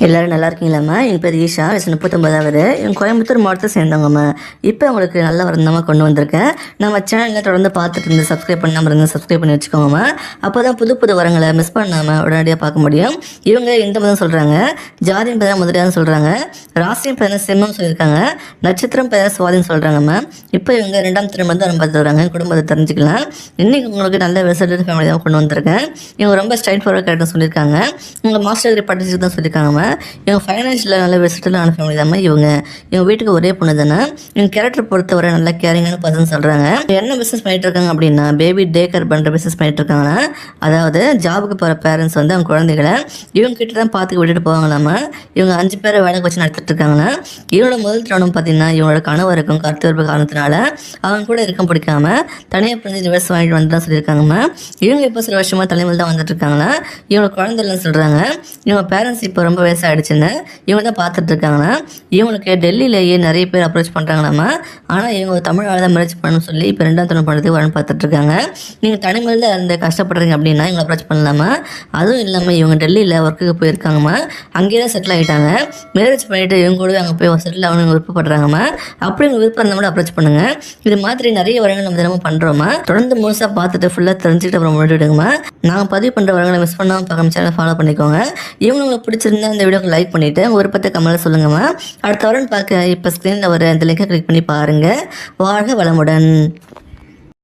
எல்லோரும் நல்லா இருக்கீங்களாம்மா? என் பேர் ஈஷா, வயசு 39வது. என் கோயம்புத்தூர் மாவட்டத்தை சேர்ந்தவங்கம்மா. இப்போ உங்களுக்கு நல்ல வருந்தமாக கொண்டு வந்திருக்கேன். நம்ம சேனலில் தொடர்ந்து பார்த்துட்டு இருந்து சப்ஸ்கிரைப் பண்ணாமல் இருந்து சப்ஸ்கிரைப் பண்ணி வச்சுக்கோங்கம்மா. அப்போ தான் புது புது வரங்களை மிஸ் பண்ணாமல் உடனடியாக பார்க்க முடியும். இவங்க இந்த மதம் சொல்கிறாங்க, ஜாதியும் பேர முதலியான்னு சொல்கிறாங்க, ராசியும் பேர சிம்மம் சொல்லியிருக்காங்க, நட்சத்திரம் பேர சுவாதின்னு சொல்கிறாங்கம்மா. இப்போ இவங்க 2ஆம் திருமணம் தான் பார்த்து வராங்க. குடும்பத்தை தெரிஞ்சுக்கலாம். இன்றைக்கி உங்களுக்கு நல்ல வெசல்ட் ஃபேமிலி தான் கொண்டு வந்திருக்கேன். இவங்க ரொம்ப ஸ்ட்ரைட் ஃபார்வர்ட் கேரக்டர் சொல்லியிருக்காங்க. உங்கள் மாஸ்டர் டிகிரி படிச்சுட்டு தான் சொல்லியிருக்காங்கம்மா. இவங்க ஃபைனான்ஷியலில் நல்ல வெஸ்டலான ஃபேமிலி தான் இவங்க வீட்டுக்கு ஒரே பொண்ணு தானே. இவங்க கேரக்டர் பொறுத்தவரை நல்ல கேரிங்கான பர்சன் சொல்கிறாங்க. என்ன பிஸ்னஸ் பண்ணிட்டு இருக்காங்க அப்படின்னா, பேபி டே கேர் பண்ணுற பிஸ்னஸ் பண்ணிட்டு இருக்காங்கன்னா, அதாவது ஜாபுக்கு போகிற பேரண்ட்ஸ் அவங்க குழந்தைகளை இவங்க கிட்ட தான் பார்த்துக்க விட்டுட்டு போவாங்களாமா. இவங்க 5 பேரை வேலைக்கு வச்சு நடத்திட்டு இருக்காங்கன்னா, இவனோட முதல் திருமணம் பார்த்தீங்கன்னா இவங்களோட கணவருக்கும் கருத்து காரணத்தினால அவங்க கூட இருக்க பிடிக்காம தனியாக பிரிஞ்சு டிவர்ஸ் வாங்கிட்டு வந்து தான் சொல்லியிருக்காங்கம்மா. இவங்க இப்போ சில வருஷமாக தலைமையில் தான் வந்துட்டு இருக்காங்கன்னா, இவங்க குழந்தை இல்லைன்னு சொல்கிறாங்க. இவங்க பேரண்ட்ஸ் இப்போ ரொம்ப வயசாகிடுச்சுன்னு இவங்க தான் பார்த்துட்டு இருக்காங்கன்னா, இவங்களுக்கு டெல்லியிலேயே நிறைய பேர் அப்ரோச் பண்ணுறாங்களாமா. ஆனால் இவங்க தமிழால் தான் மேரேஜ் பண்ணணும்னு சொல்லி இப்போ 2ஆம் திருமணம் பண்ணுறதுக்கு வரணும் பார்த்துட்டு இருக்காங்க. நீங்கள் தனிமையில் தான் இருந்து கஷ்டப்படுறீங்க அப்படின்னா இவங்க அப்ரோச் பண்ணலாமா. அதுவும் இல்லாமல் இவங்க டெல்லியில் ஒர்க்குக்கு போயிருக்காங்கம்மா. அங்கேயே தான் செட்டில் ஆகிட்டாங்க. மேரேஜ் பண்ணிவிட்டு இவங்க கூட அங்கே போய் செட்டில் ஆகணும் விருப்பப்படுறாங்கம்மா. அப்படி உங்கள் விருப்பம் இருந்தால் கூட அப்ரோச் பண்ணுங்கள். இது மாதிரி நிறைய வரங்கள் நம்ம தினமும் பண்ணுறோமா. தொடர்ந்து முழுசாக பார்த்துட்டு ஃபுல்லாக தெரிஞ்சுக்கிட்டு அப்புறம் விடுவிடுங்கம்மா. நாங்கள் பதிவு பண்ணுற வரங்களை மிஸ் பண்ணாமல் பார்க்க சேனல் ஃபாலோ பண்ணிக்கோங்க. இவங்க உங்களுக்கு பிடிச்சிருந்தா இந்த வீடியோக்கு லைக் பண்ணிவிட்டு ஒரு பத்து கமெண்ட்ல சொல்லுங்கம்மா. அடுத்த வாரம் பார்க்க இப்போ ஸ்க்ரீனில் வர இந்த லிங்கை கிளிக் பண்ணி பாருங்கள். வாழ்க வளமுடன்.